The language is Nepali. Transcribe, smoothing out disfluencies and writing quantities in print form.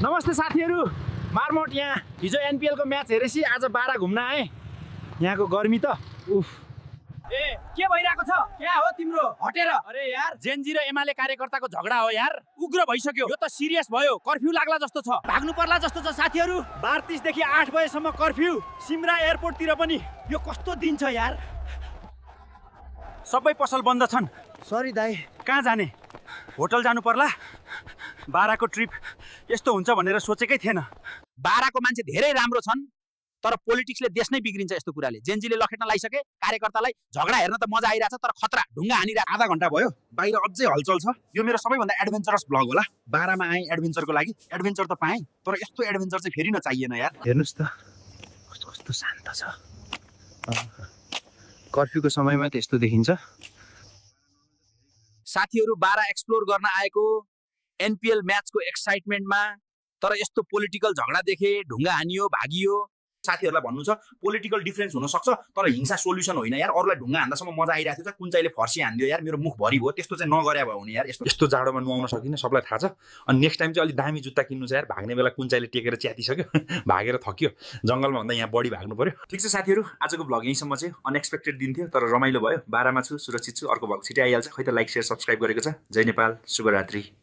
नमस्ते साथीहरू, मार्मोट यहाँ। हिजो एनपिएल को म्याच हेरेपछि आज बारा घुम्न आए। यहाँको गर्मी त उफ। ए के भइराको छ? क्या हो तिम्रो? हटेर। अरे यार, जेनजी र एमाले कार्यकर्ताको झगडा हो यार। उग्र भइसक्यो। यो त सिरियस भयो। कर्फ्यू लाग्ला जस्तो छ। भाग्नु पर्ला जस्तो छ साथीहरू। 12:30 देखि 8 बजेसम्म कर्फ्यू। सिमरा एयरपोर्टतिर पनि। यो कस्तो दिन छ यार। सबै पसल बन्द छन्। सरी दाइ। कहाँ जाने? होटल जानु पर्ला। बाराको ट्रिप यस्तो हुन्छ भनेर सोचेकै थिएन। बाराको मान्छे धेरै राम्रो छन्, तर पोलिटिक्सले देश नै बिग्रिन्छ यस्तो कुराले। जेनजीले लखेट्न लागिसके, कार्यकर्तालाई झगडा हेर्न त मजा आइरहेछ, तर खतरा ढुङ्गा हानिरहेको। आधा घण्टा भयो, बाहिर अझै हलचल छ। यो मेरो सबैभन्दा एडभेन्चरस ब्लग होला। बारामा आएँ एडभेन्चरको लागि। एडभेन्चर त पाएँ, तर यस्तो एडभेन्चर चाहिँ फेरि नचाहिएन यार। हेर्नुस् त कस्तो कस्तो शान्त छ। कर्फ्यूको समयमा त यस्तो देखिन्छ। साथीहरू बारा एक्सप्लोर गर्न आएको एनपिएल म्याचको एक्साइटमेन्टमा, तर यस्तो पोलिटिकल झगडा देखे, ढुङ्गा हानियो, भागियो। साथीहरूलाई भन्नु छ पोलिटिकल डिफरेन्स हुन सक्छ, तर हिंसा सोल्युसन होइन यार। अरूलाई ढुङ्गा हान्दासम्म मजा आइरहेको थियो, कुन चाहिँले फर्सी हान्दियो यार। मेरो मुख भरि भयो। त्यस्तो चाहिँ नगरे भयो भने यार। यस्तो जाडोमा नुहाउन सकिने सबलाई थाहा छ। अनि नेक्स्ट टाइम चाहिँ अलिक दामी जुत्ता किन्नु छ यार। भाग्ने बेला कुन चाहिँले टेकेर च्यातिसक्यो, भागेर थकियो। जङ्गलमा भन्दा यहाँ बढी भाग्नु पर्यो। ठिक छ साथीहरू, आजको भ्लग यहीँसम्म चाहिँ। अनएक्सपेक्टेड दिन थियो, तर रमाइलो भयो। बारामा छु, सुरक्षित छु। अर्को भ्लग छिटै आइहाल्छ। खै त लाइक, सेयर, सब्सक्राइब गरेको छ। जय नेपाल, शुभरात्रि।